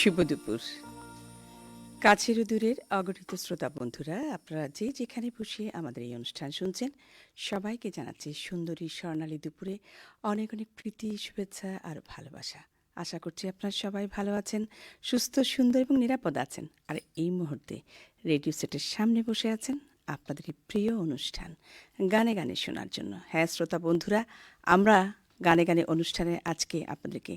শুভ দুপুর। কাছের ও দূরের অগণিত শ্রোতা বন্ধুরা, আপনারা যে যেখানে বসে আমাদের এই অনুষ্ঠান শুনছেন, সবাইকে জানাচ্ছি সুন্দরী স্বর্ণালী দুপুরে অনেক অনেক প্রীতি, শুভেচ্ছা আর ভালোবাসা। আশা করছি আপনারা সবাই ভালো আছেন, সুস্থ, সুন্দর এবং নিরাপদ আছেন। আর এই মুহূর্তে রেডিও সেটের সামনে বসে আছেন আপনাদের এই প্রিয় অনুষ্ঠান গানে গানে শোনার জন্য। হ্যাঁ শ্রোতা বন্ধুরা, আমরা গানে গানে অনুষ্ঠানে আজকে আপনাদেরকে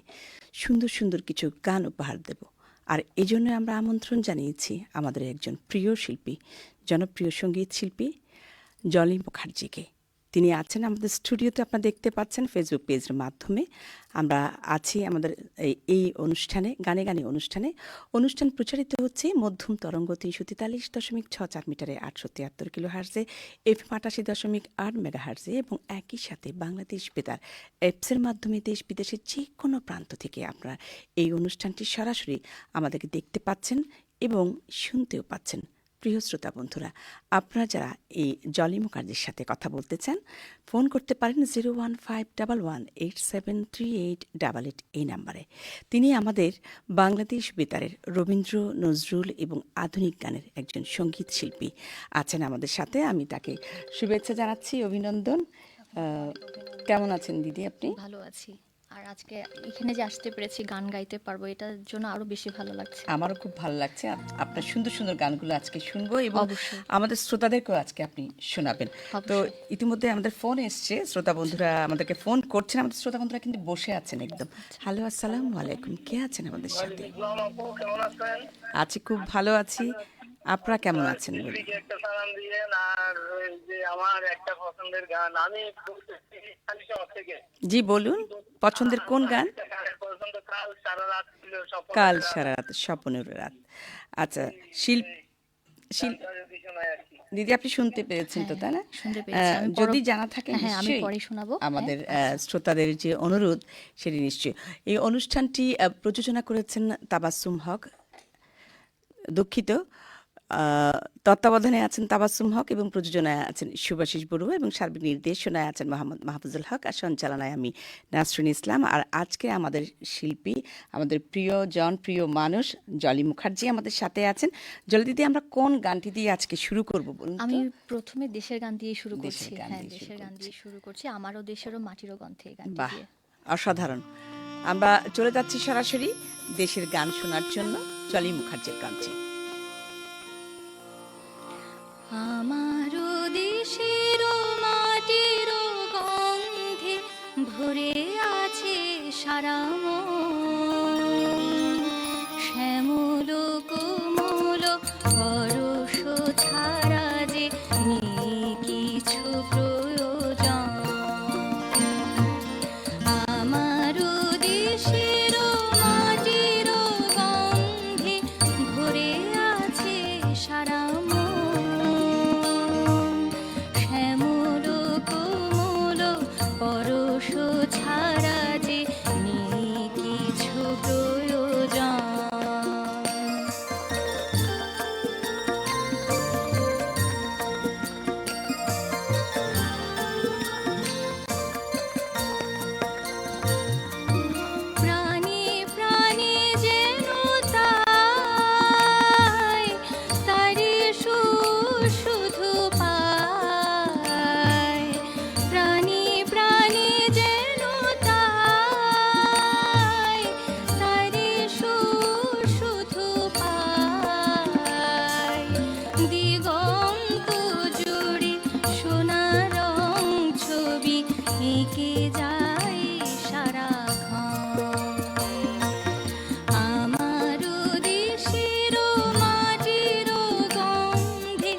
সুন্দর সুন্দর কিছু গান উপহার দেব। আর এই জন্য আমরা আমন্ত্রণ জানিয়েছি আমাদের একজন প্রিয় শিল্পী, জনপ্রিয় সঙ্গীত শিল্পী জলি মুখার্জিকে। তিনি আছেন আমাদের স্টুডিওতে, আপনারা দেখতে পাচ্ছেন ফেসবুক পেজের মাধ্যমে। আমরা আছি আমাদের এই অনুষ্ঠানে, গানে গানে অনুষ্ঠান প্রচারিত হচ্ছে মধ্যম তরঙ্গ ৩৪৩.৬৪ মিটারে ৮৭৩ কিলো হার্জে, এফএম ৮৮.৮ মেগা হার্জে এবং একই সাথে বাংলাদেশ বেতার অ্যাপসের মাধ্যমে দেশ বিদেশের যে কোনো প্রান্ত থেকে আপনারা এই অনুষ্ঠানটি সরাসরি আমাদেরকে দেখতে পাচ্ছেন এবং শুনতেও পাচ্ছেন। প্রিয় শ্রোতা বন্ধুরা, আপনারা যারা এই জলি মুখার্জির সাথে কথা বলতে চান, ফোন করতে পারেন 01511873888 এই নাম্বারে। তিনি আমাদের বাংলাদেশ বেতারের রবীন্দ্র, নজরুল এবং আধুনিক গানের একজন সঙ্গীত শিল্পী আছেন আমাদের সাথে। আমি তাকে শুভেচ্ছা জানাচ্ছি, অভিনন্দন। কেমন আছেন দিদি আপনি? ভালো আছি। আর আজকে এখানে যে আসতে পেরেছি, গান গাইতে পারবো, এটার জন্য আরো বেশি ভালো লাগছে। আমারও খুব ভালো লাগছে। আপনার সুন্দর সুন্দর গানগুলো আজকে শুনবো এবং অবশ্যই। আমাদের শ্রোতাদেরকেও আজকে আপনি শোনাবেন। তো অবশ্যই। ইতিমধ্যে আমাদের ফোন এসছে, শ্রোতা বন্ধুরা আমাদেরকে ফোন করছেন। আমাদের শ্রোতা বন্ধুরা কিন্তু বসে আছেন একদম। হ্যালো, আসসালামু আলাইকুম, কে আছেন আমাদের সাথে? কেমন আছেন? আছি, খুব ভালো আছি। আপনারা কেমন আছেন বলুন? দিদিকে একটা সালাম দিয়েন। আর ওই যে আমার একটা পছন্দের গান, আমি বলতেছি খালিশহর থেকে। জি বলুন, পছন্দের কোন গান? একটা গানের পছন্দ, কাল সারা রাত ছিল স্বপ্নের কাল রাত। সারা রাত, স্বপ্নের রাত। আচ্ছা, শিল্প গানটা যদি শোনায় আর কি। দিদি আপনি শুনতে পেরেছেন তো, তাই না? শুনতে পেরেছি। আমি যদি জানা থাকে হ্যাঁ, আমি নিশ্চয়ই পরে শোনাবো। আমাদের শ্রোতাদের যে অনুরোধ সেটি নিশ্চয়ই। এই অনুষ্ঠানটি প্রযোজনা করেছেন তাবাসসুম হক, দুঃখিত, তত্ত্বাবধানে আছেন তাবাসসুম হক এবং প্রযোজনায় আছেন সুভাষিস বড়ুয়া এবং সার্বিক নির্দেশনায় আছেন মোহাম্মদ মাহফুজুল হক আর সঞ্চালনায় আমি নাসরিন ইসলাম। আর আজকে আমাদের শিল্পী, আমাদের প্রিয় মানুষ জলি মুখার্জি আমাদের সাথে আছেন। জলি দিদি, আমরা কোন গানটি দিয়ে আজকে শুরু করব বলুন তো? আমি প্রথমে দেশের গান দিয়ে শুরু দেশের করছি। গান হ্যাঁ, দিয়ে শুরু দেশের গান করছি। দিয়ে শুরু করছি। আমারও দেশেরও মাটিরও গন্ধে, এই গানটি বাহ, দিয়ে। অসাধারণ। আমরা চলে যাচ্ছি সরাসরি দেশের গান শোনার জন্য জলি মুখার্জির কাছে। আমারও দেশেরও মাটিরও গন্ধে ভরে আছে সারা মন। শ্যামল কোমল পরশ ছাড়া যে নেই কিছু প্রয়োজন। আমারও দেশেরও মাটিরও গন্ধে ভরে আছে সারা মন। শ্যামল কোমল পরশ ছাড়া যে নেই কিছু প্রয়োজন। প্রাণে প্রাণে যেন তাই তারি শুধু পাই। প্রাণে প্রাণে যেন তাই তারি শুধু পাই। দিগন্ত জুড়ে সোনার রং ছবি এঁকে যায় সারাক্ষণ। আমারও দেশেরও মাটিরও গন্ধে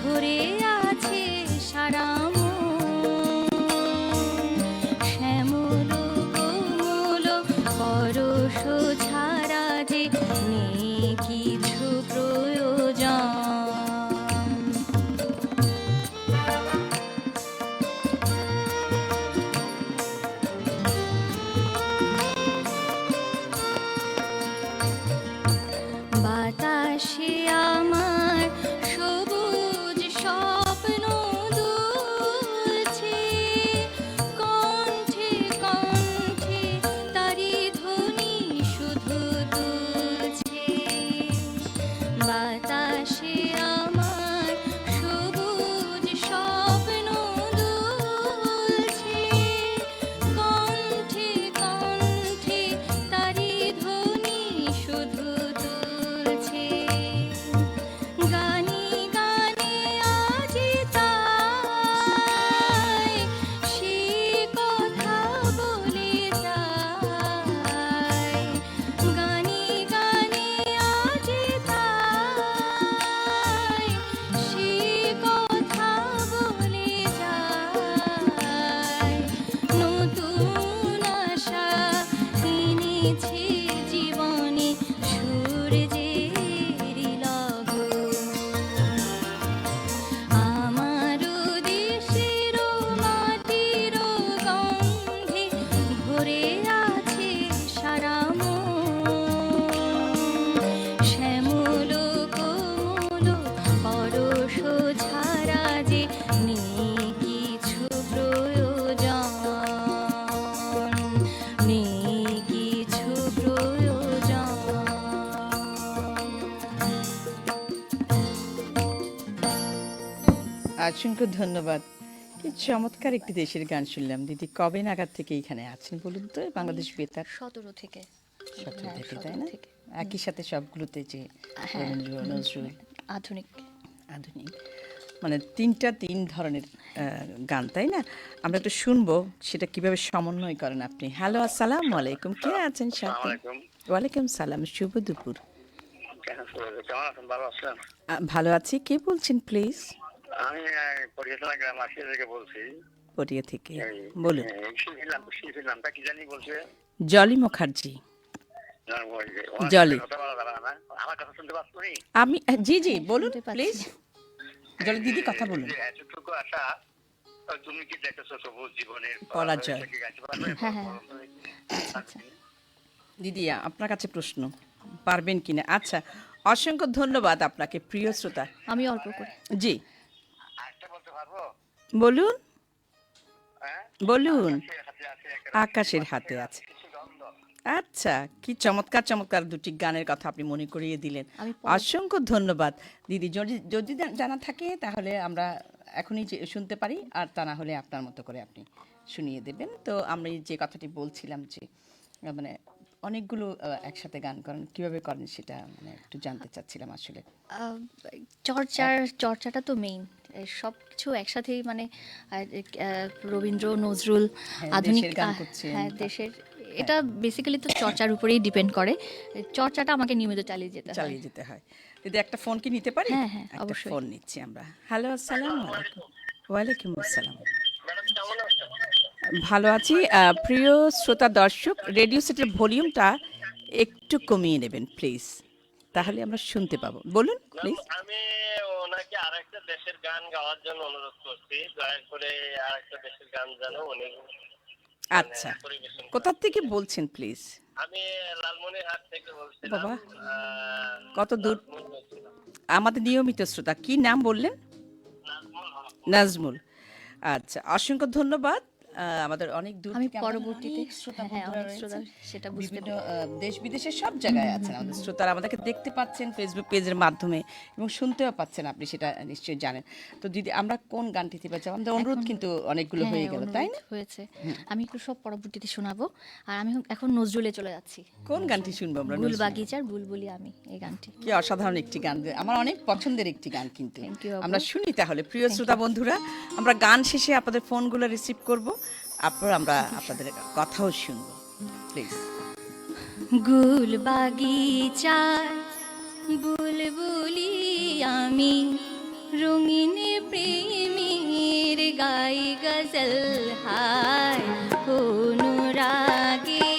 ভরে আছে সারা মন। শ্যামল কোমল পরশ ছাড়া যে নেই কিছু প্রয়োজন। বাতাসে আমার সবুজ স্বপ্ন দুলছে। কণ্ঠে কণ্ঠে তারি ধ্বনি শুধু দুলছে। বাতাসে আমার সবুজ স্বপ্ন দুলছে, কণ্ঠে কণ্ঠে তারি ধ্বনি শুধু তুলছে, গানে গানে আজি তাই সে কথা বলে যায়, গানে গানে আজি তাই সে কথা বলে যায়, নতুন আশা এনেছে জীবনে সূর্যের লগন, আমারও দেশের মাটির গন্ধে ভরে আছে সারা মন, শ্যামল কোমল পরশ ছাড়া যে নেই কিছু প্রয়োজন, নেই কিছু প্রয়োজন। অসংখ্য ধন্যবাদ। কি চমৎকার একটি দেশের গান শুনলাম দিদি। কবে নাগাদ থেকে এখানে আছেন বলুন তো? বাংলাদেশ বেতার 17 থেকে। 17 হ্যাঁ, থেকে, 17 তাই না? থেকে। একই সাথে সবগুলোতে যে হ্যাঁ, রবীন্দ্র, নজরুল, আধুনিক। আধুনিক, মানে তিন ধরনের গান, তাই না? আমরা একটু শুনবো সেটা কিভাবে সমন্বয় করেন আপনি। হ্যালো, আসসালামু আলাইকুম, কে আছেন সাথে? আসসালামাইকুম। ওয়ালাইকুম সালাম, শুভ দুপুর। কেমন আছেন? ভালো আছেন? ভালো আছি। কে বলছেন প্লিজ? আমি পরিচয় গ্রাম আসিয়া থেকে বলছি। পটিয়া থেকে, এই, বলুন। শিল্পীর নামটা কি জানি বলছে? জলি মুখার্জি। না, ওই যে, ওনার জলি। কথা বলা যাবে না। আমার কথা শুনতে পাচ্ছ নি? আমি জি জি বলুন শুনতে পাচ্ছি। প্লিজ। জলি দিদি কথা বলুন। যে এতটুকু আশা, তুমি কি দেখেছো সবুজ জীবনের পরাজয়। সে কি গাইতে পারবে? হ্যাঁ, হ্যাঁ। আচ্ছা। দিদি আপনার কাছে প্রশ্ন, পারবেন কিনা? আচ্ছা, অসংখ্য ধন্যবাদ আপনাকে প্রিয় শ্রোতা। আমি অল্প করে। জি আরেকটা বলতে পারবো? বলুন, হ্যাঁ? বলুন। আকাশের হাতে আছে আকাশের হাতে আছে। কিছু গন্ধ। আচ্ছা, কি চমৎকার চমৎকার দুটি গানের কথা আপনি মনে করিয়ে দিলেন। আমি অসংখ্য ধন্যবাদ দিদি। যদি যদি জানা থাকে তাহলে আমরা এখনই শুনতে পারি, আর তা না হলে আপনার মতো করে আপনি শুনিয়ে দেবেন। তো আমরা যে কথাটি বলছিলাম যে মানে অনেকগুলো একসাথে গান করেন, কিভাবে করেন সেটা মানে একটু জানতে চাচ্ছিলাম আসলে। চর্চাটা তো মেইন, সব কিছু একসাথেই, মানে রবীন্দ্র, নজরুল, হ্যাঁ, আধুনিক, দেশের গান করছেন। হ্যাঁ দেশের, এটা বেসিক্যালি তো চর্চার উপরেই ডিপেন্ড করে। চর্চাটা আমাকে নিয়মিত চালিয়ে যেতে হয়। চালিয়ে যেতে হয়। দিদি একটা ফোন কি নিতে পারি? হ্যাঁ, হ্যাঁ, একটা অবশ্যই। ফোন নিচ্ছি আমরা। হ্যালো, আসসালামু আলাইকুম। ওয়ালাইকুম আসসালাম। ম্যাডাম কেমন আছেন? ভালো আছি। প্রিয় শ্রোতা দর্শক, রেডিও সেটের ভলিউমটা একটু কমিয়ে নেবেন প্লিজ, তাহলে আমরা শুনতে পাবো। বলুন প্লিজ। আমি ওনাকে আরেকটা দেশের গান গাওয়ার জন্য অনুরোধ করছি। দয়া করে আরেকটা দেশের গান যেন উনি আচ্ছা, পরিবেশন করেন। কোথা থেকে বলছেন প্লিজ? আমি লালমনিরহাট থেকে বলছিলাম। বাবা, কত দূর। নাজমুল বলছিলাম। আমাদের নিয়মিত শ্রোতা, কি নাম বললেন? নাজমুল হক। নাজমুল। আচ্ছা, অসংখ্য ধন্যবাদ। আমাদের অনেক দূর আমি থেকে আমাদের পরবর্তীতে, অনেক শ্রোতা হ্যাঁ বন্ধুরা অনেক শ্রোতা রয়েছেন। সেটা বুঝতে বিভিন্ন দেশ বিদেশের সব জায়গায় আছেন আমাদের শ্রোতারা, আমাদেরকে দেখতে পাচ্ছেন ফেসবুক পেজের মাধ্যমে এবং শুনতেও পাচ্ছেন, আপনি সেটা নিশ্চয়ই জানেন। তো দিদি, আমরা কোন গানটিতে পাচ্ছি? আমাদের অনুরোধ কিন্তু অনেকগুলো হয়ে গেল, তাই না? হয়েছে। আমি একটু সব পরবর্তীতে শোনাবো। আর আমি এখন নজরুলে চলে যাচ্ছি। কোন গানটি শুনবো আমরা? গুল বাগিচার বুলবুলি আমি, এই গানটি। কি অসাধারণ একটি গান, আমার অনেক পছন্দের একটি গান কিন্তু। Thank you, আপু। আমরা শুনি তাহলে প্রিয় শ্রোতা বন্ধুরা। আমরা গান শেষে আপনাদের ফোনগুলো রিসিভ করব, আমরা আপনাদের কথাও শুনবো প্লিজ। গুল বাগিচার বুলবুলি আমি, রঙিন প্রেমের গাই গজল হায়, অনুরাগে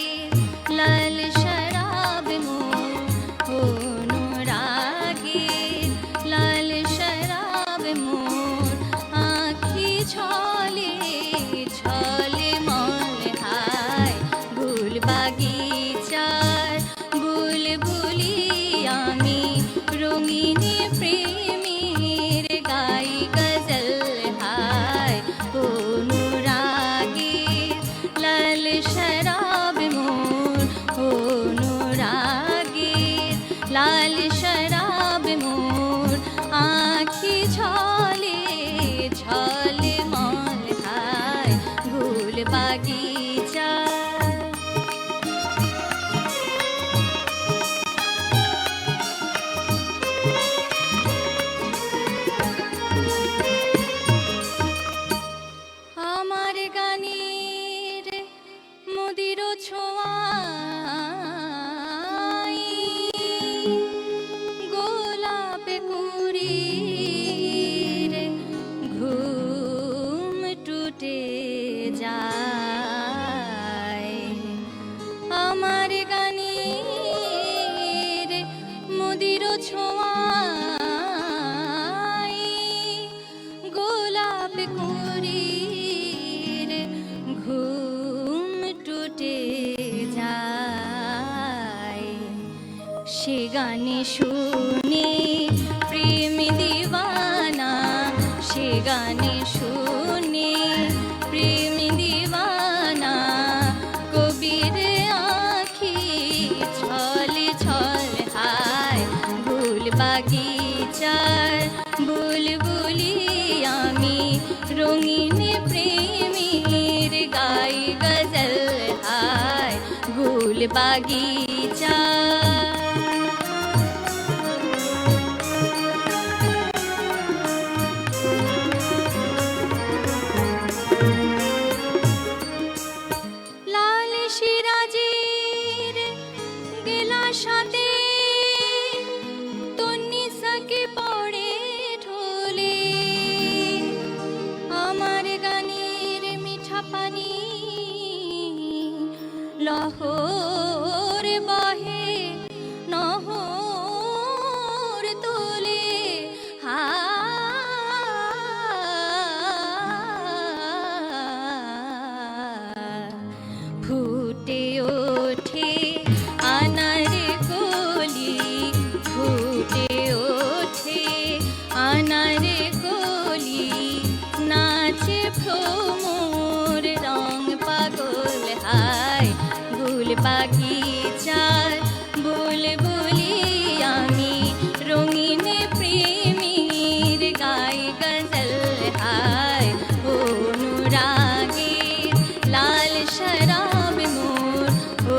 লাল শরাব মোর, অনুরাগে লাল শরাব মোর, আঁখি ছলে ছলে মল হায়, গুল বাগিচার বুলবুলি আমি, রঙিন প্রেমের গাই গজল হায়, অনুরাগে রে ঘুম টুটে যায় আমার গানের মদির ছোঁয়ায় গোলাপ কুঁড়ির ঘুম টুটে যায় সে গানে শুনে প্রেম দিওয়ানা সে গানে শুনে প্রেম দিওয়ানা কবির আঁখি ছলে ছল হায় ফুল বাগিচার বুলবুলি আমি রঙিন প্রেমের গাই গজল হায় গুল বাগিচা লাল সিরাজের গেলা সাথে তন্নি সাকে পড়ে ঢোলে আমার গানের মিঠা পানি লহর বহে নহর তোলে ফুটে ওঠে আনার কলি ফুটে ওঠে আনার কলি নাচে ভ্রমর রং পাগল হায় গুল বাগিচার বুলবুলি আমি রঙিন প্রেমের গাই গজল হায় অনুরাগের লাল শরাব মোর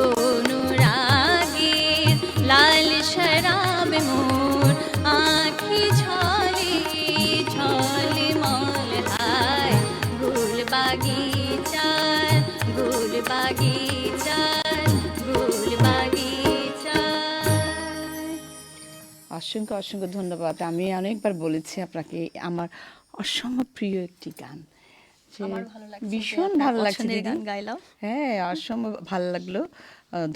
অনুরাগের লাল শরাব মোর আঁখি ঝলে ঝলে মল হায় গুল বাগিচার গুল বাগিচার গুল বাগিচার অসংখ্য অসংখ্য ধন্যবাদ। আমি অনেকবার বলেছি আপনাকে আমার অসম্ভব প্রিয় একটি গান, যে আমার ভালো লাগছে যে ভীষণ আপনার ভালো লাগছে পছন্দের দিদি। গান গাইলাম। হ্যাঁ, অসম্ভব ভালো লাগলো।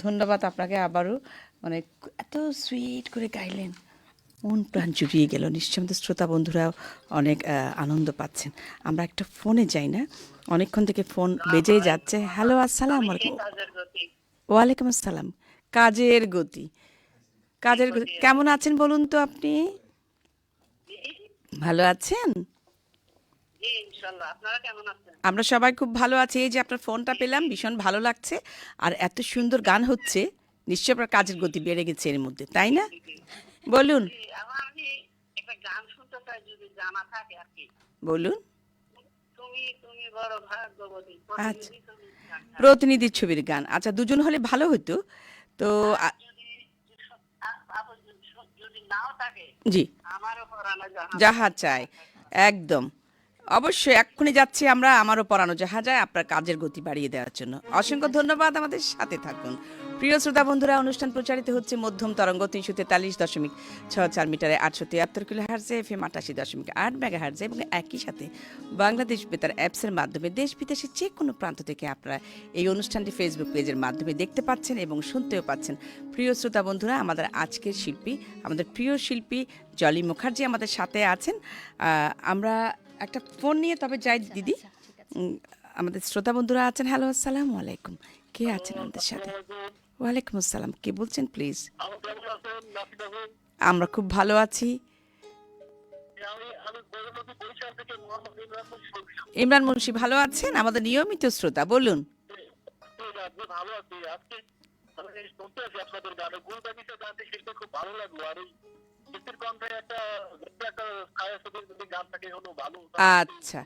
ধন্যবাদ আপনাকে আবারও, মানে এত সুইট করে গাইলেন, মন প্রাণ জুড়িয়ে গেল। নিশ্চয়ই আমাদের শ্রোতা বন্ধুরাও অনেক আনন্দ পাচ্ছেন। আমরা একটা ফোনে যাই না, অনেকক্ষণ থেকে ফোন বেজেই যাচ্ছে। হ্যালো, আসসালামু আলাইকুম। কাজের গতি ওয়ালাইকুম আসসালাম। কাজের গতি, কাজের গতি, কেমন আছেন বলুন তো আপনি? ভালো আছেন? জি ইনশাল্লাহ। আপনারা কেমন আছেন? আমরা সবাই খুব ভালো আছি। এই যে আপনার ফোনটা পেলাম, ভীষণ ভালো লাগছে। আর এত সুন্দর গান হচ্ছে, নিশ্চয়ই আপনার কাজের গতি বেড়ে গেছে এর মধ্যে, তাই না? বলুন জি, আমি একটা গান শুনতে চাই যদি জানা থাকে আর কি। বলুন। তুমি তুমি বড় ভাগ্যবতী আচ্ছা, প্রতিদিনই তুমি গান গাও। প্রতিনিধির ছবির গান। আচ্ছা, দুজন হলে ভালো হতো তো। যদি যদি নাও থাকে জি, আমারও পরানো যাহা চাই, একদম অবশ্যই এক্ষুনি যাচ্ছি আমরা, আমারও পরানো যাহা যায় আপনার কাজের গতি বাড়িয়ে দেওয়ার জন্য। অসংখ্য ধন্যবাদ, আমাদের সাথে থাকুন। প্রিয় শ্রোতা বন্ধুরা, অনুষ্ঠান প্রচারিত হচ্ছে মধ্যম তরঙ্গ 343.64 মিটারে 873 কিলো হার্জে, FM 88.8 মেগা হার্জে এবং একই সাথে বাংলাদেশ বেতার অ্যাপসের মাধ্যমে দেশ বিদেশের যে কোনো প্রান্ত থেকে আপনারা এই অনুষ্ঠানটি ফেসবুক পেজের মাধ্যমে দেখতে পাচ্ছেন এবং শুনতেও পাচ্ছেন। প্রিয় শ্রোতা বন্ধুরা, আমাদের আজকের শিল্পী, আমাদের প্রিয় শিল্পী জলি মুখার্জি আমাদের সাথে আছেন। আমরা একটা ফোন নিয়ে তবে যাই দিদি। আমাদের শ্রোতা বন্ধুরা আছেন। হ্যালো, আসসালামু আলাইকুম। কে আছেন আমাদের সাথে? ওয়ালাইকুম আসসালাম। কে বলছেন প্লিজ? আমরা খুব ভালো আছি। ইমরান মুন্সি ভালো আছেন? আমাদের নিয়মিত শ্রোতা, বলুন। ভালো আছি। আজকে শুনতে আছি আপনাদের গানে গুলবাগিচা গানটি শিল্পী খুব ভালো লাগলো। আর এই শিল্পীর কণ্ঠে একটা ছায়াছবির যদি গান থাকে হলো ভালো। আচ্ছা,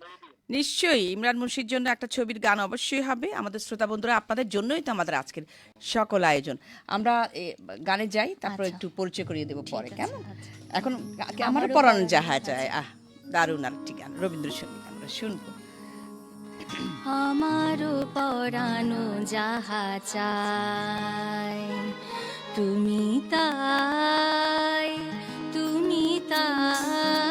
নিশ্চয়ই ইমরান মুন্সির জন্য একটা ছবির গান অবশ্যই হবে। আমাদের শ্রোতা বন্ধুরা, আপনাদের জন্যই তো আমাদের আজকের সকল আয়োজন। আমরা গানে যাই, তারপর আচ্ছা। একটু পরিচয় করিয়ে দেবো পরে, ঠিক আছে, কেমন? আচ্ছা। এখন আমার আমারও পরানো পরানো যাহা যাহা যায়, দারুণ আরেকটি গান, রবীন্দ্রসঙ্গীত আমরা শুনবো। আমারও পরানো যাহা চাই তুমি তাই, তুমি তাই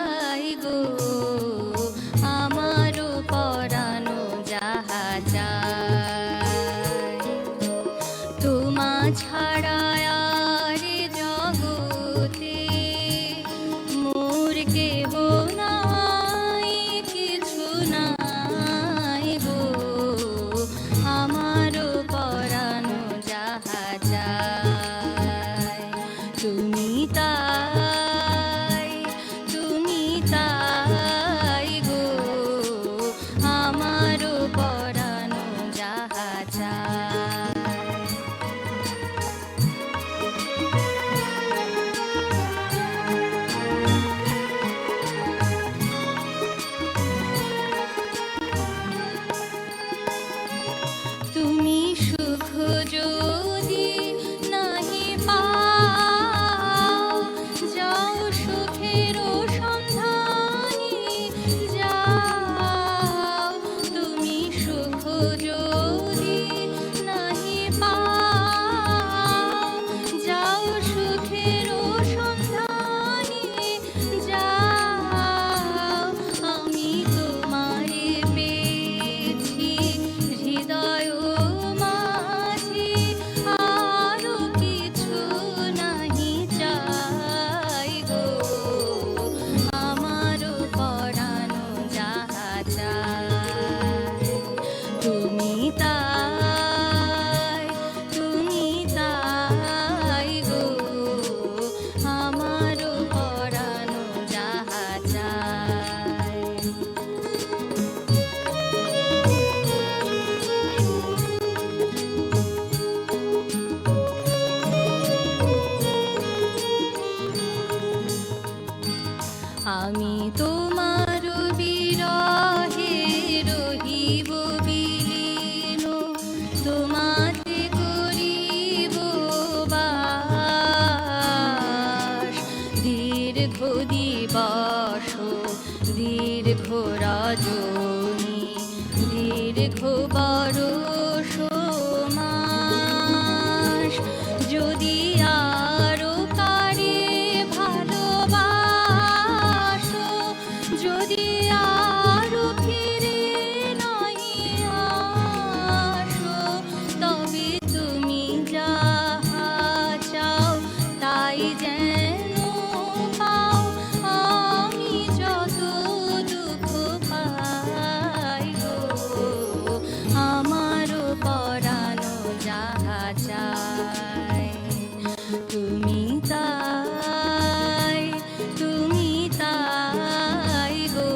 তাই গো আমারও পরানো যাহা চায়। তুমি সুখ যদি নাহি পাও, যাও সুখের সন্ধানে যাও। তুমি সুখ যদি নাহি পাও, যাও সুখের সন্ধানে যাও। আমি তোমারে পেয়েছি হৃদয় মাঝে, আরো কিছু নাহি চাই গো আমারও পরানো যাহা চায়। তুমি তাই গো আমারও পরানো যাহা চায়। আমি তোমার বিরহে রহিব বিলীন, তোমাতে করিব বাস। দীর্ঘ দিবস দীর্ঘ রজনী, দীর্ঘ বরষ মাস। যদি আরো কারে ভালোবাসো, যদি আরো ফিরে নাহি আসো, তবে তুমি যাহা চাও তাই যেন পাও। আমি যত দুঃখ পাই গো আমারও পরানো যাহা চায়। তুমি তাই গো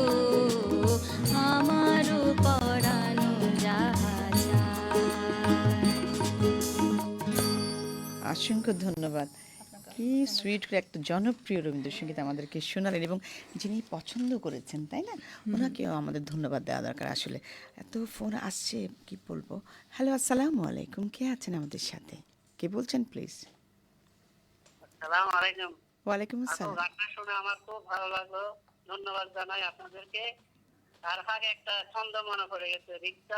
আমারও পরানো যাহা চায়। অসংখ্য ধন্যবাদ। কি সুইট করে একটা জনপ্রিয় রবীন্দ্রসঙ্গীত আমাদেরকে শোনালেন এবং যিনি পছন্দ করেছেন, তাই না, ওনাকেও আমাদের ধন্যবাদ দেওয়া দরকার। আসলে এত ফোন আসছে, কি বলবো। হ্যালো, আসসালামু আলাইকুম, কে আছেন আমাদের সাথে? কে বলছেন প্লিজ? আসসালামু আলাইকুম। ওয়ালাইকুম আপনার আসসালাম। গানটা শুনে আমার খুব ভালো লাগলো, ধন্যবাদ জানাই আপনাদেরকে। তার আগে একটা ছন্দ মনে পড়ে গেছে, রিক্সা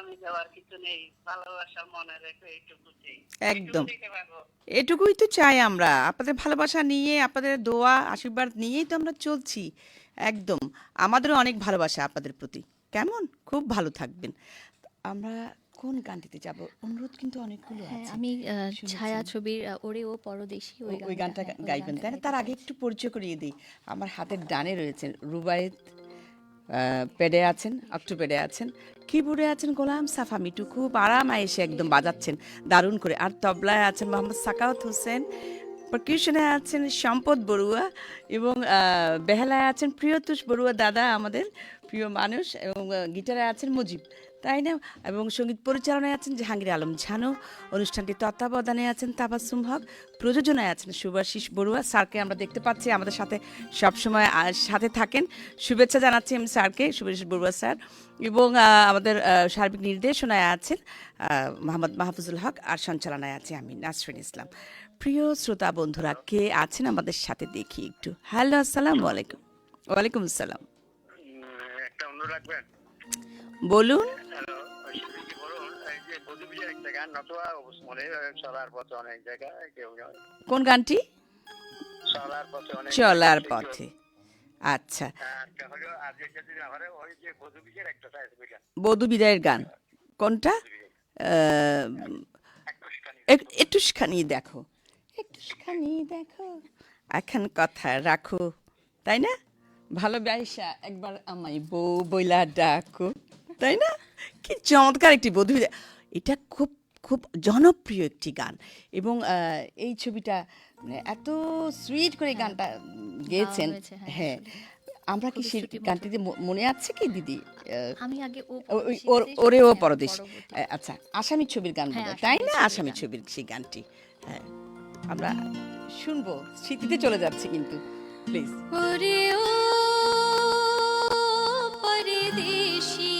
আমি দেওয়ার কিছু নেই, ভালোবাসা মনে রেখে এইটুকু চাই। একদম, এইটুকু দিতে পারবো। এটুকুই তো চাই আমরা। আপনাদের ভালোবাসা নিয়ে, আপনাদের দোয়া আশীর্বাদ নিয়েই তো আমরা চলছি। একদম, আমাদেরও অনেক ভালোবাসা আপনাদের প্রতি। কেমন? খুব ভালো থাকবেন। আমরা কোন গানটিতে যাব? অনুরোধ কিন্তু অনেকগুলো হ্যাঁ, আছে। আমি শুনেছেন? ছায়াছবির ওরে ও পরদেশী ওই গানটা হ্যাঁ, ওই গাইবেন, গানটা তাই না? গাইতে তার আগে চাইছি। একটু পরিচয় করিয়ে দিই। আমার হাতের ডানে রয়েছেন রুবায়েত, পেডে আছেন, অক্টোপেডে আছেন, কিবোর্ডে আছেন গোলাম সাফা মিটু, খুব আরাম এসে একদম বাজাচ্ছেন দারুণ করে। আর তবলায় আছেন মোহাম্মদ সাকাওয়াত হোসেন, পারকিউশনে আছেন সম্পদ বড়ুয়া এবং বেহালায় আছেন প্রিয়তোষ বড়ুয়া দাদা, আমাদের প্রিয় মানুষ, এবং গিটারে আছেন মুজিব, তাই না? এবং সঙ্গীত পরিচালনায় আছেন জাহাঙ্গীর আলম ঝানু। অনুষ্ঠানটি তত্ত্বাবধানে আছেন তাবাসসুম হক, প্রযোজনায় আছেন সুভাষিস বড়ুয়া। স্যারকে আমরা দেখতে পাচ্ছি আমাদের সাথে সবসময় সাথে থাকেন। শুভেচ্ছা জানাচ্ছি আমি স্যারকে, সুভাষিস বড়ুয়া স্যার। এবং আমাদের সার্বিক নির্দেশনায় আছেন মোহাম্মদ মাহফুজুল হক, আর সঞ্চালনায় আছে আমি নাসরিন ইসলাম। প্রিয় শ্রোতা বন্ধুরা, কে আছেন আমাদের সাথে দেখি একটু। হ্যালো, আসসালামু আলাইকুম। ওয়ালাইকুম আসসালাম। একটা অনুরোধ রাখবেন। বলুন। হ্যালো, কি বলুন, এই যে বধুবিজয়ের একটা গান, নতুবা মনে চলার পথে অনেক জায়গায় কেউ নয়, কোন গানটি? চলার পথে অনেক চলার পথে। আচ্ছা, একটা হলো আজ যদি না হয় ওই যে বধুবিজয়ের একটা আছে বুঝলেন, বধূ বিদায়ের গান কোনটা? একটুখানি দেখো, একটুখানি দেখো, এখন কথা রাখো, তাই না? ভালোবাসা একবার আমায় বউ বইলা ডাকো, তাই না? কি চমৎকার একটি বধূ বিদায়। এটা খুব খুব জনপ্রিয় একটি গান এবং এই ছবিটা মানে এত সুইট করে গানটা গেয়েছেন। হয়েছে, হ্যাঁ, হ্যাঁ, আমরা কি খুবই সেই শ্রুতিমধুর। গানটিতে মনে আছে কি দিদি? আমি আগে ও ওই পরদেশিতে ওরে ও শুনেছি, আমি পরদেশ। পরবর্তী আচ্ছা, আসামি ছবির গান হ্যাঁ বোধহয়, তাই আসামি না? ছবির আসামি গান। ছবির সেই গানটি। হ্যাঁ, আমরা শুনবো। স্মৃতিতে চলে যাচ্ছি কিন্তু, প্লিজ। ওরে ও পরদেশি,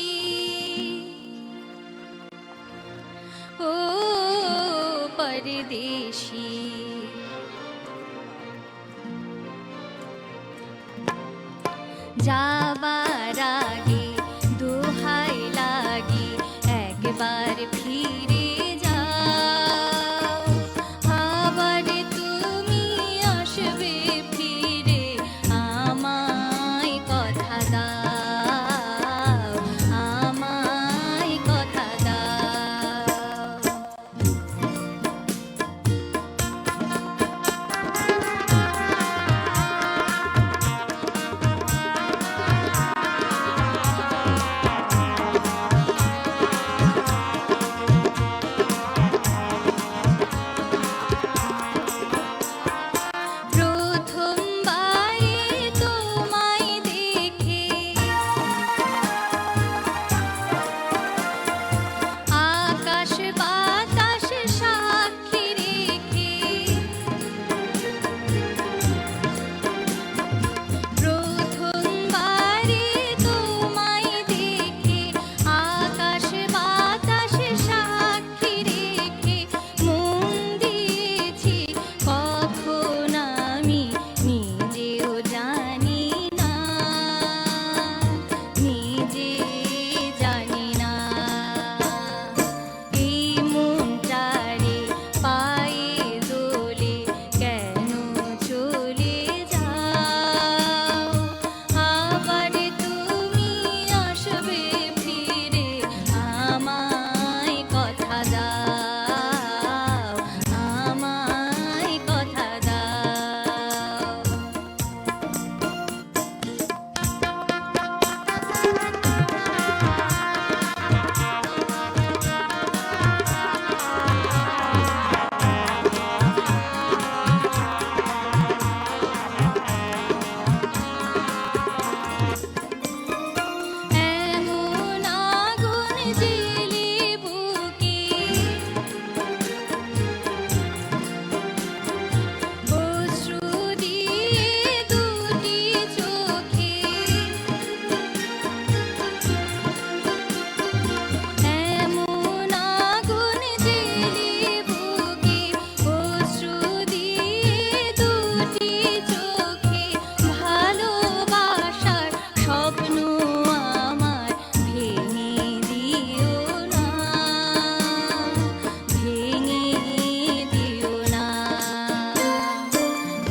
ও পরদেশি, যাবার আগে দোহাই লাগি একবার ফিরে যাও, আবার তুমি আসবে ফিরে, আমায় কথা দাও, আমায় কথা দাও। প্রথমবারে তোমায় দেখে আকাশ বাতাস সাক্ষী রেখে, প্রথমবারে তোমায় দেখে আকাশ বাতাস সাক্ষী রেখে, মন দিয়েছি কখন আমি নিজেও জানি না, নিজে জানি না, এই মনটারে পায়ে দোলে কেন চলে যাও, আবার তুমি আসবে ফিরে, আমায় কথা দাও, আমায় কথা দাও। এমন আগুন জ্বেলে বুকে, অশ্রু দিয়ে দুটি চোখে, এমন আগুন জ্বেলে বুকে, অশ্রু দিয়ে দুটি চোখে, ভালোবাসার স্বপ্ন আমার ভেঙে দিও না, ভেঙে দিও না,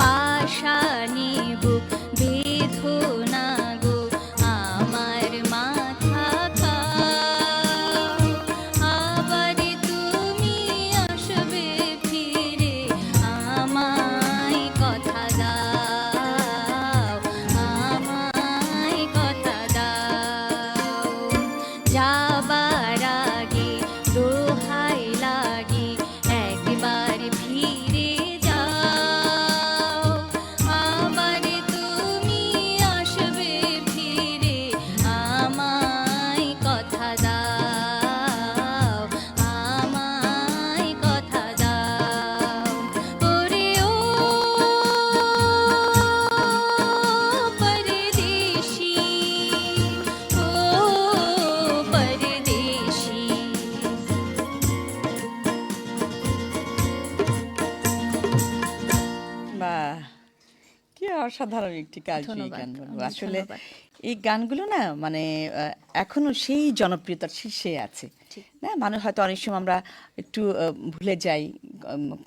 পাষাণে বুক বেঁধো না গো আমার মাথা খাও, আবার তুমি আসবে ফিরে, আমায় কথা দাও, আমায় কথা দাও, যাবার আগে দোহাই লাগি একবার ফিরে যাও, আবার তুমি আসবে ফিরে, আমায় কথা দাও, আমায় কথা দাও। ওরে ও পরদেশি, ও পরদেশি। বাহ! কি অসাধারণ একটি কাজ এই ধন্যবাদ, গানগুলো। অনেক আসলে ধন্যবাদ। এই গানগুলো না মানে এখনো সেই জনপ্রিয়তার শীর্ষে আছে। ঠিক। না? মানে হয়তো অনেক সময় আমরা একটু ভুলে যাই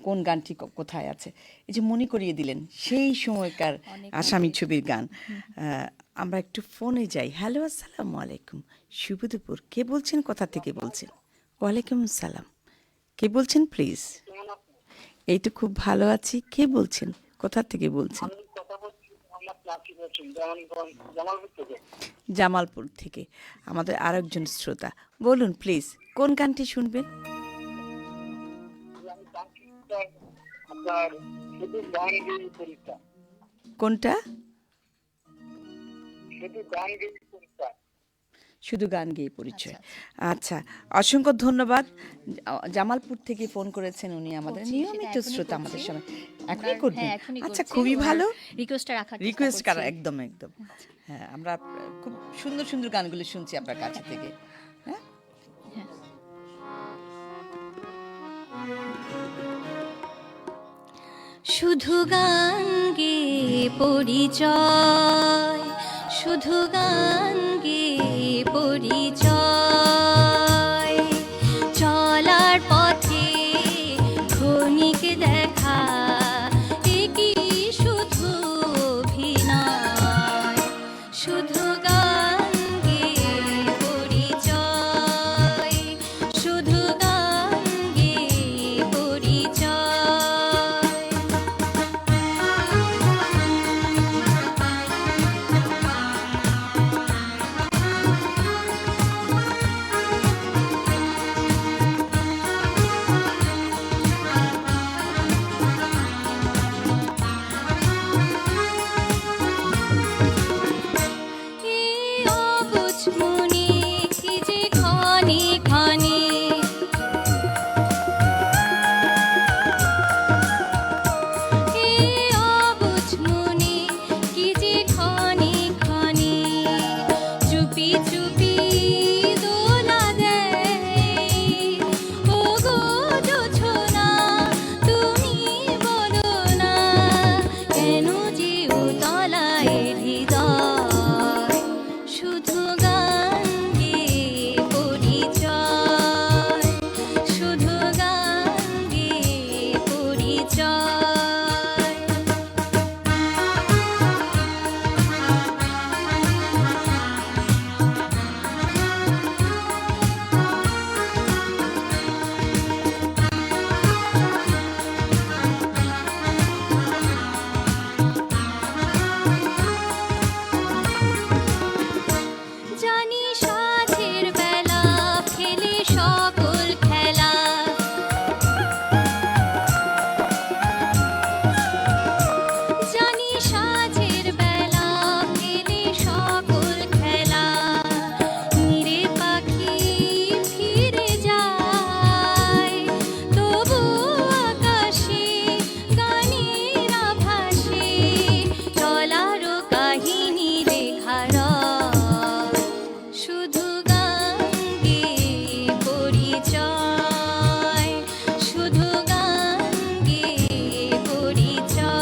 কোন গানটি কোথায় আছে। এই যে মনে করিয়ে দিলেন সেই সময়কার অনেক আসামি আগে। ছবির গান। আমরা একটু ফোনে যাই। হ্যালো, আসসালামু আলাইকুম। শুভ দুপুর। কে বলছেন? কোথা থেকে বলছেন? ওয়ালাইকুম আসসালাম। কে বলছেন প্লিজ? কেমন আছেন? এই তো খুব ভালো আছি। কে বলছেন? কোথা থেকে বলছেন? আমি কথা বলছি মোহাম্মদ নাসির হোসেন, জামালপুর থেকে। জামালপুর থেকে আমাদের আরেকজন শ্রোতা। বলুন প্লিজ, কোন গানটি শুনবেন? আমি গান আপনার শুধু গান দিয়ে পরীক্ষা, কোনটা? শুধু গান গেয়ে পরিচয়। শুধু গান গেয়ে পরিচয়। আচ্ছা, আচ্ছা, অসংখ্য ধন্যবাদ। জামালপুর থেকে ফোন করেছেন উনি, আমাদের করছি, সেটা নিয়মিত এখনই শ্রোতা করছি। আমাদের সময়। এখনই ওনার করবেন? এখনই আচ্ছা, করছি। খুবই ওনার ভালো। রিকোয়েস্টটা রাখার চেষ্টা রিকোয়েস্ট করছি। করা একদম একদম। হ্যাঁ, আমরা খুব সুন্দর সুন্দর গানগুলো শুনছি আপনার কাছে থেকে। হ্যাঁ, হ্যাঁ। শুধু গান গেয়ে পরিচয়, শুধু গান গেয়ে পরিচয়, চলার পথে ক্ষণিক দেখা, এ কি শুধু অভিনয়, শুধু গান গেয়ে পরিচয়, শুধু গান গেয়ে পরিচয়। এই অবুঝ মনে কি যে ক্ষণে ক্ষণে, এই অবুঝ মনে কি যে ক্ষণে ক্ষণে, চুপি চুপি দোলা দেয়। ওগো জোছনা, তুমি বলো না, কেন যে উতলায় হৃদয়, শুধু গান গেয়ে পরিচয়, শুধু গান গেয়ে পরিচয়। জানি সাধের বেলা ফেলে সকল খেলা, জানি সাধের বেলা ফেলে সকল খেলা, নিরে পাখি ফিরে যায়, তবু আকাশে গানের আভাসে চলার কাহিনী লেখার, শুধু গান গেয়ে পরিচয়, শুধু গান গেয়ে পরিচয়,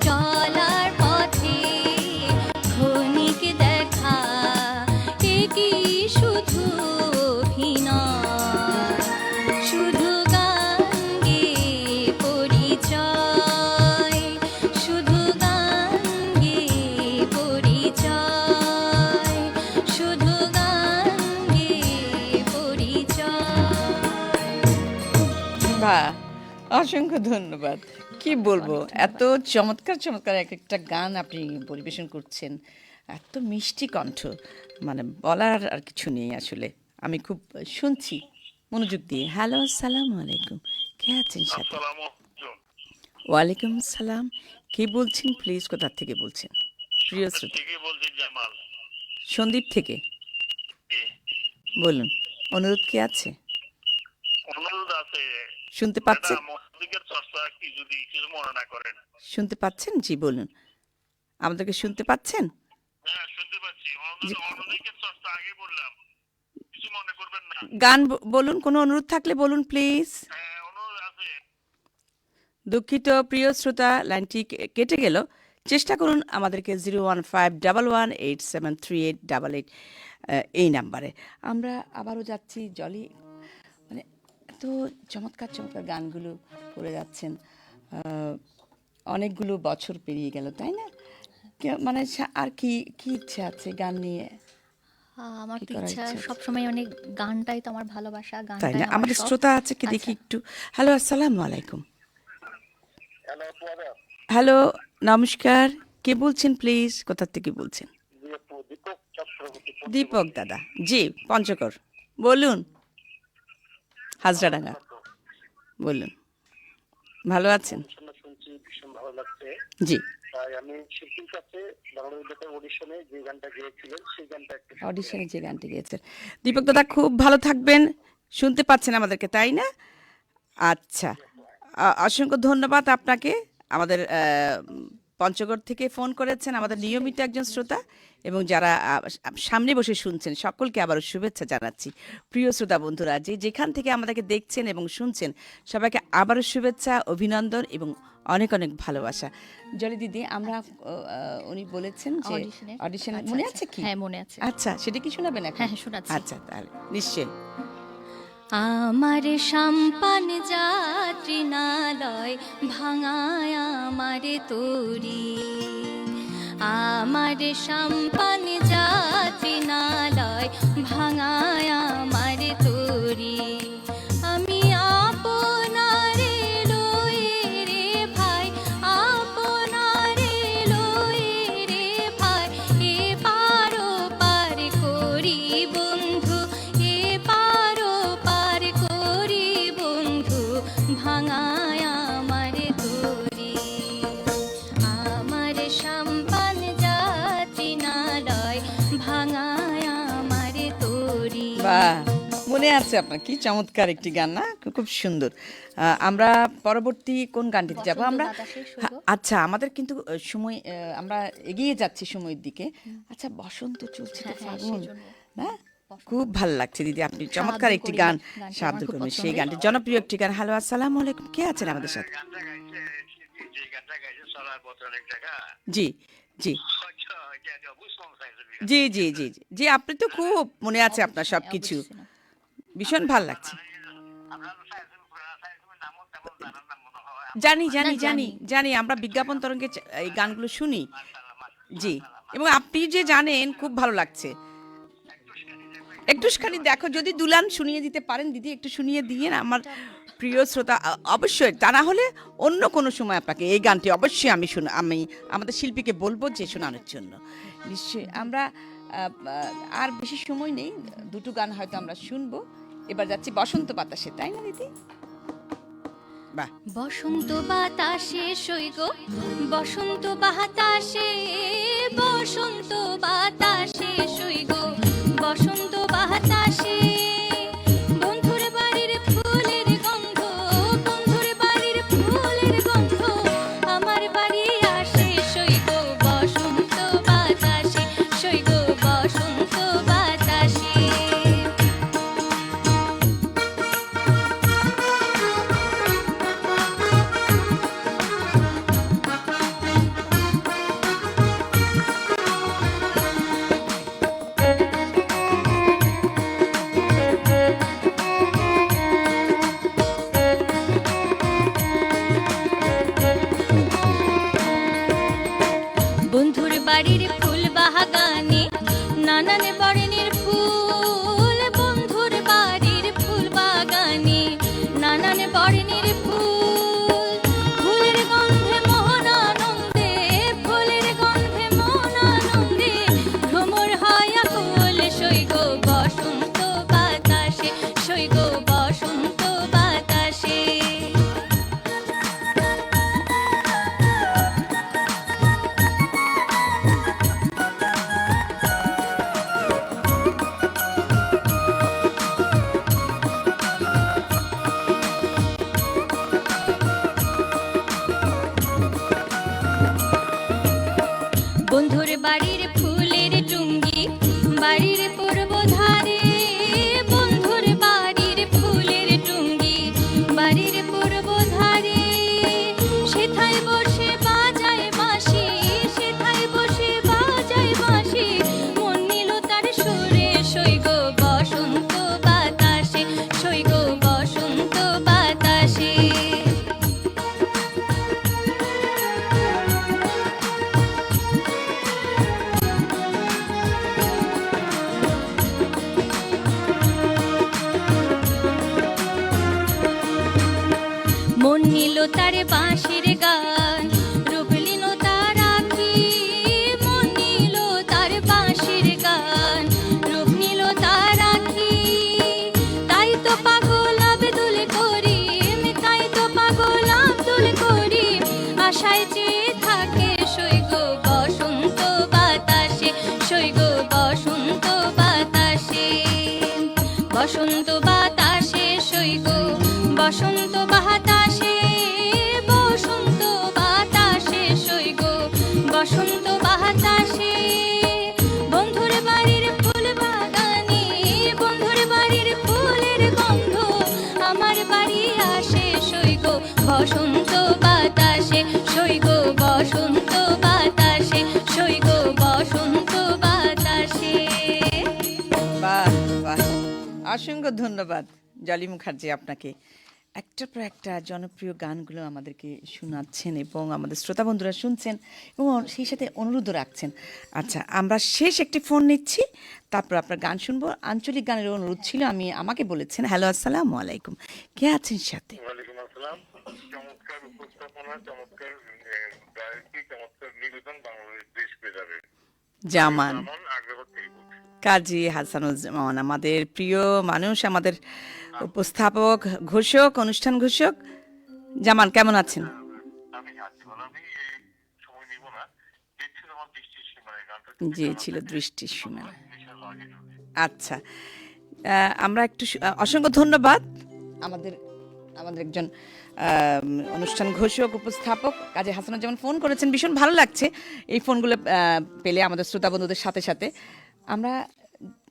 চলার পথে ক্ষণিক দেখা, এ কি শুধু অভিনয়, শুধু গান গেয়ে পরিচয়, শুধু গান গেয়ে পরিচয়, শুধু গান গেয়ে পরিচয়। বাহ! অসংখ্য ধন্যবাদ। কি বলবো? অনেক ধন্যবাদ। এত চমৎকার, চমৎকার একেকটা গান আপনি পরিবেশন করছেন। এত মিষ্টি কণ্ঠ, মানে বলার আর কিছু নেই আসলে। আমি খুব শুনছি মনোযোগ দিয়ে। হ্যালো, আসসালামু আলাইকুম। কে আছেন সাথে? আসসালামু আলাইকুম। ওয়ালাইকুম আসসালাম। কে বলছেন প্লিজ? কোথা থেকে বলছেন? প্রিয় শ্রোতা। ঠিকই বলছি জামাল। সন্দ্বীপ থেকে। জি। বলুন, অনুরোধ কি আছে? অনুরোধ আছে, শুনতে এটা পাচ্ছেন? মস্তিষ্কের চর্চা কি যদি কিছু মনে না করেন। শুনতে পাচ্ছেন? জি, বলুন। আমাদেরকে শুনতে পাচ্ছেন? হ্যাঁ, শুনতে পাচ্ছি। জি। অনধিকের চর্চা আগে বললাম, কিছু মনে করবেন না। গান বলুন, কোনো অনুরোধ থাকলে বলুন প্লিজ। হ্যাঁ, অনুরোধ আছে। দুঃখিত প্রিয় শ্রোতা, লাইনটি কেটে গেল। চেষ্টা করুন আমাদেরকে 01511873888 এই নাম্বারে। আমরা আবারও যাচ্ছি জলি, মানে এত চমৎকার চমৎকার গানগুলো করে যাচ্ছেন। অনেকগুলো বছর পেরিয়ে গেল, তাই না? মানে আর কি কি ইচ্ছা আছে গান নিয়ে? আমার কি তো করার ইচ্ছা ইচ্ছা আছে? সবসময় অনেক, গানটাই তো আমার ভালোবাসা, তাই গানটাই না? আমার আমাদের সব। শ্রোতা আছে কি দেখি আচ্ছা, একটু। হ্যালো, আসসালামু আলাইকুম। হ্যালো, পুয়াদা। হ্যালো, নমস্কার। কে বলছেন প্লিজ? কোথা থেকে বলছেন? দীপক চক্রবর্তী। দীপক দাদা। জি, পঞ্চগড়। বলুন। হাজরাডাঙ্গা। বলুন। ভালো আছেন? শুনছি ভীষণ ভালো লাগছে। জি। তাই আমি শিল্পীর কাছে বাংলাদেশ বেতার অডিশনে যে গানটা গেয়েছিলেন সেই গানটা একটু শুনতে অডিশনে যে গানটি গেয়েছেন। দীপক দাদা খুব ভালো থাকবেন, শুনতে পাচ্ছেন আমাদেরকে তাই না? আচ্ছা, অসংখ্য ধন্যবাদ আপনাকে। আমাদের পঞ্চগড় থেকে ফোন করেছেন আমাদের নিয়মিত একজন শ্রোতা, এবং যারা সামনে বসে শুনছেন সকলকে আবারও শুভেচ্ছা জানাচ্ছি। প্রিয় শ্রোতা বন্ধুরা, যে যেখান থেকে আমাদেরকে দেখছেন এবং শুনছেন সবাইকে আবারও শুভেচ্ছা, অভিনন্দন এবং অনেক অনেক ভালোবাসা। জলি দিদি, আমরা উনি বলেছেন যে অডিশনের অডিশন আচ্ছা, মনে আচ্ছা। আছে কি? হ্যাঁ, মনে আছে। আচ্ছা, সেটা কি শোনাবেন এখন? হ্যাঁ, হ্যাঁ, শোনাচ্ছি। আচ্ছা, তাহলে নিশ্চয়ই। আমার সাম্পান যাত্রী নালয় ভাঙায় আমার তরি, আমার সাম্পান যাত্রী নালয় ভাঙায় আমার তরি, আমি আপনারে লয়ে রে ভাই, আপনারে লয়ে রে ভাই, এ পারো পার করি বন্ধু, এ পারো পার করি বন্ধু, ভাঙায় আমার তরি, আমার সাম্পান যাত্রী নালয় ভাঙায় আমার তরি। বাহ, মনে আছে আপনার? কি চমৎকার একটি গান না? খুব সুন্দর। আমরা পরবর্তী কোন গানটিতে যাব বসন্ত আমরা? বাতাসের সইগো। আচ্ছা, আমাদের কিন্তু সময়, আমরা এগিয়ে যাচ্ছি সময়ের দিকে। আচ্ছা, বসন্ত চলছে তো, হ্যাঁ, হ্যাঁ, ফাগুন সেজন্য। না? খুব ভালো লাগছে দিদি, আপনি চমৎকার শাহাদুল একটি করিমের গান, গানটি শাহাদুল আমার খুব করিমের সেই পছন্দের। গানটি জনপ্রিয় একটি গান। হ্যালো, আসসালামু আলাইকুম, কে আছেন আমাদের সাথে? গানটা গাইছে শিল্পী যে গানটা গাইছে চলার পথে অনেক জায়গা জি জি আচ্ছা এটা বুঝলাম চাইছে জি জি জি জি জি, আপনি তো খুব মনে আছে আপনার সব কিছু, ভীষণ ভালো লাগছে। আপনারা চাইছেন পুরানা চাইছেন নামও তেমন জানার নাম মনে হয় জানি জানি না, জানি জানি। জানি, আমরা বিজ্ঞাপন তরঙ্গে এই গানগুলো শুনি। জি, এবং আপনি যে জানেন খুব ভালো লাগছে। একটুখানি দেখো, যদি দুলান শুনিয়ে দিতে পারেন দিদি, একটু শুনিয়ে দিয়ে না আমার প্রিয় শ্রোতা। অবশ্যই, তা না হলে অন্য কোনো সময় আপনাকে এই গানটি অবশ্যই আমি আমাদের শিল্পীকে বলবো যে শোনানোর জন্য। নিশ্চয়ই আমরা আর বেশি সময় নেই, দুটো গান হয়তো আমরা শুনবো। এবার যাচ্ছি বসন্ত বাতাসে, তাই না দিদি? বাহ, বসন্ত বাতাসে সইগো, বসন্ত বাতাসে, বসন্ত বাতাসে সইগো, বসন্ত বাতাসে, বন্ধুর বাড়ির ফুলের গন্ধ, বন্ধুর বাড়ির ফুলের গন্ধ, আমার বাড়ি আসে সইগো, বসন্ত বাতাসে সইগো, বসন্ত বাতাসে। বন্ধুর বাড়ির ফুল বাগানে নানান বর্ণের ফুল, বন্ধুর বাড়ির ফুল বাগানে নানান বর্ণের ফুল, ফুলের গন্ধে মোহন আনন্দে, ফুলের গন্ধে মোহন আনন্দে, ভ্রমর হয় আকুল সইগো, বসন্ত বাতাসে সইগো, বসন্ত বাতাসে। বন্ধুর বাড়ির ফুলের টুঙ্গি, বাড়ির পূর্ব ধারে, বন্ধুর বাড়ির ফুলের টুঙ্গি, বাড়ির পূর্ব ধারে, সেথায় বসে বাজায় বাঁশি, সেথায় বসে বাজায় বাঁশি, মন নিল তার সুরে সইগো, বসন্ত বাতাসে সইগো, বসন্ত বাতাসে। বাতাসে, বন্ধুর বাড়ির ফুল বাগানে, বন্ধুর বাড়ির ফুলের গন্ধ আমার বাড়ি আসে সৈগ বসন্ত বাতাসে, সৈগ বসন্ত বাতাসে, সৈগ বসন্ত বাতাসে। বাহ বাহ, অসংখ্য ধন্যবাদ জলি মুখার্জি আপনাকে। একটার পর একটা জনপ্রিয় গানগুলো আমাদেরকে শোনাচ্ছেন এবং আমাদের শ্রোতা বন্ধুরা শুনছেন এবং সেই সাথে অনুরোধও রাখছেন। আচ্ছা, আমরা শেষ একটি ফোন নিচ্ছি, তারপর আপনার গান শুনবো। আঞ্চলিক গানের অনুরোধ ছিল, আমাকে বলেছেন। হ্যালো, আসসালামু আলাইকুম, কে আছেন সাথে? ওয়ালাইকুম আসসালাম। চমৎকার উপস্থাপনা, চমৎকার গায়কি, চমৎকার নিবেদন বাংলাদেশ দেশ পেজাবে। জামান আগ্রহ থেকে বলছি। কাজী হাসানুজ্জামান, আমাদের প্রিয় মানুষ, আমাদের উপস্থাপক, ঘোষক, অনুষ্ঠান ঘোষক। জামান, কেমন আছেন? আমি আছি ভালো। আমি সময় নিব না। যে ছিল আমার দৃষ্টির সীমায় গানটা যে ছিল দৃষ্টির সীমা। বিশাল আগে শুনে। আচ্ছা, আমরা একটু অসংখ্য ধন্যবাদ আমাদের আমাদের একজন অনুষ্ঠান ঘোষক, উপস্থাপক কাজী হাসানুজ্জামান ফোন করেছেন। ভীষণ ভালো লাগছে এই ফোনগুলো পেলে আমাদের শ্রোতা বন্ধুদের সাথে সাথে। আমরা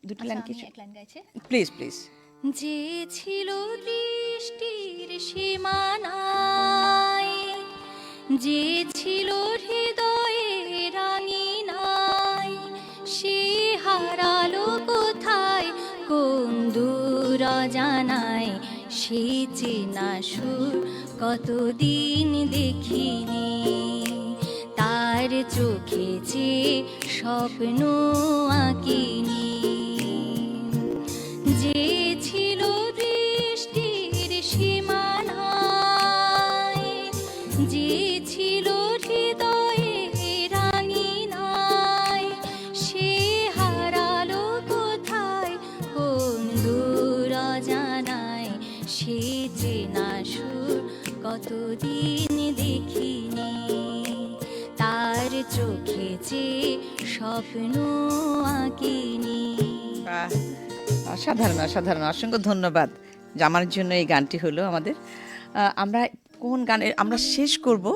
দুটো লাইন কিছু, এক লাইন গাইছে। Please please. যে ছিল দৃষ্টির সীমানায়, যে ছিল হৃদয়ে রাঙিনায়, সে হারালো কোথায় কোন দূর অজানায়, সে চেনা সুর কতদিন দেখিনি, তার চোখে যে স্বপ্ন আঁকিনি। যে ছিল দৃষ্টির সীমানায়, যে ছিল হৃদয়ে রাঙিনায়, সে হারালো কোথায় কোন দূর অজানায়, সে চেনা সুর কতদিন দেখিনি, তার চোখে যে স্বপ্ন আঁকিনি। বাহ, অসাধারণ অসাধারণ, অসংখ্য ধন্যবাদ। জামার জন্য এই গানটি হলো আমাদের। আমরা কোন গানে আমরা শেষ করব?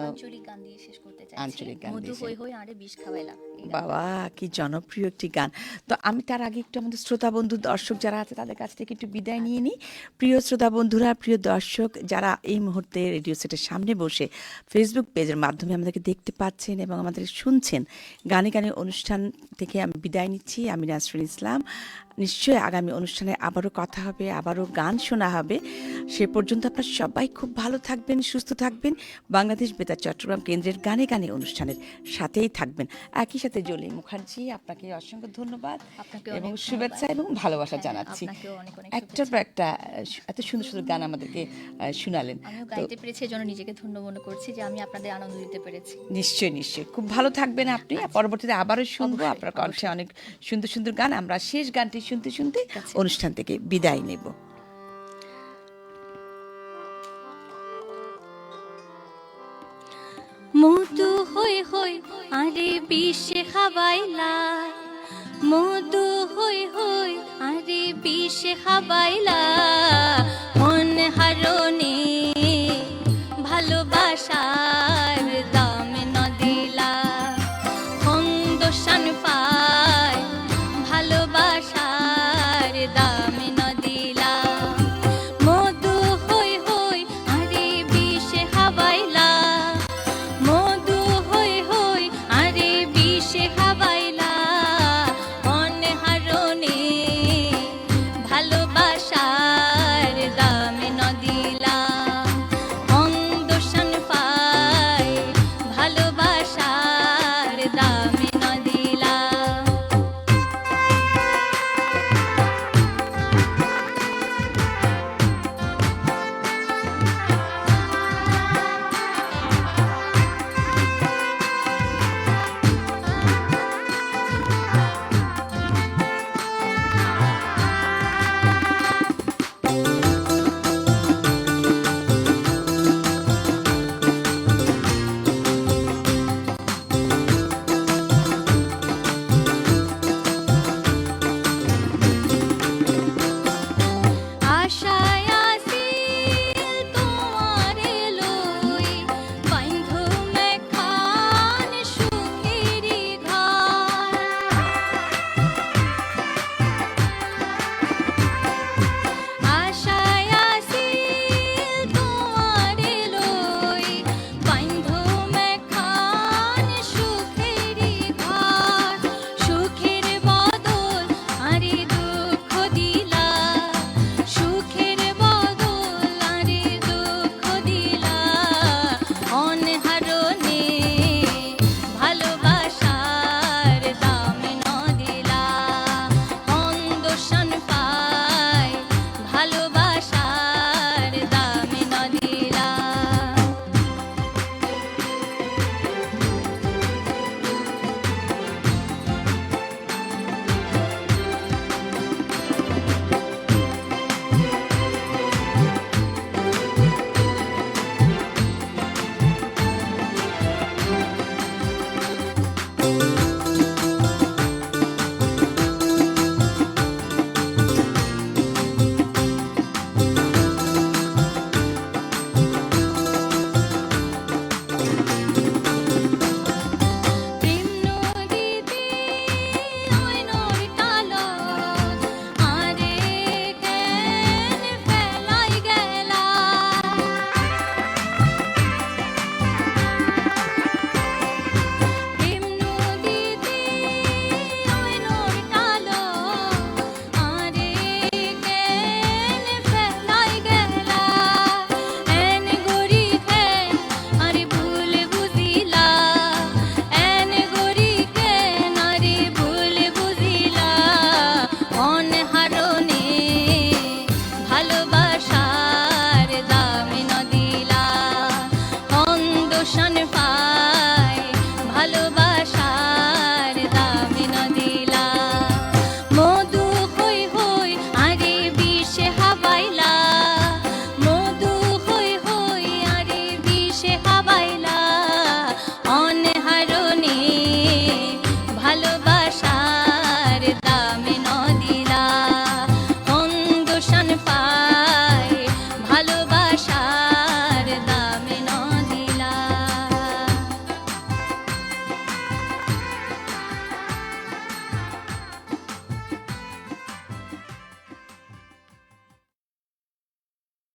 আঞ্চলিক গান দিয়ে শেষ করতে চাইছি। আঞ্চলিক গান মধু দিয়ে হই হই আরে বিষ খাওয়াইলা। এই গান। বাবা, কি জনপ্রিয় একটি গান। তো আমি তার আগে একটু আমাদের শ্রোতা বন্ধু দর্শক যারা আছে তাদের কাছ থেকে একটু বিদায় নিয়ে নিই। প্রিয় শ্রোতা বন্ধুরা, প্রিয় দর্শক যারা এই মুহূর্তে রেডিও সেটের সামনে বসে ফেসবুক পেজের মাধ্যমে আমাদেরকে দেখতে পাচ্ছেন এবং আমাদের শুনছেন, গানে গানে অনুষ্ঠান থেকে আমি বিদায় নিচ্ছি। আমি নাসরিন ইসলাম। নিশ্চয়ই আগামী অনুষ্ঠানে আবারও কথা হবে, আবারও গান শোনা হবে। সে পর্যন্ত আপনারা সবাই খুব ভালো থাকবেন, সুস্থ থাকবেন। বাংলাদেশ বেতার চট্টগ্রাম কেন্দ্রের গানে গানে অনুষ্ঠানের সাথেই থাকবেন। একই সাথে জলি মুখার্জি, আপনাকে অসংখ্য ধন্যবাদ আপনাকেও এবং অনেক শুভেচ্ছা এবং ভালোবাসা হ্যাঁ, জানাচ্ছি। আপনাকেও অনেক অনেক একটার পর একটা এত সুন্দর সুন্দর গান আমাদেরকে শোনালেন। আমিও তো গাইতে পেরেছি, এজন্য নিজেকে ধন্য মনে করছি যে আমি আপনাদের আনন্দ দিতে পেরেছি। নিশ্চয়ই নিশ্চয়ই খুব ভালো থাকবেন আপনি। পরবর্তীতে আবারও শুনবো অবশ্যই, আপনার কণ্ঠে অনেক সুন্দর সুন্দর গান। আমরা শেষ গানটি শুনতে শুনতে অনুষ্ঠান থেকে বিদায় নেব। মধু হই হই আরে বিষে খাবাইলা, মধু হই হই আরে বিষে খাবাইলা, মন হারণ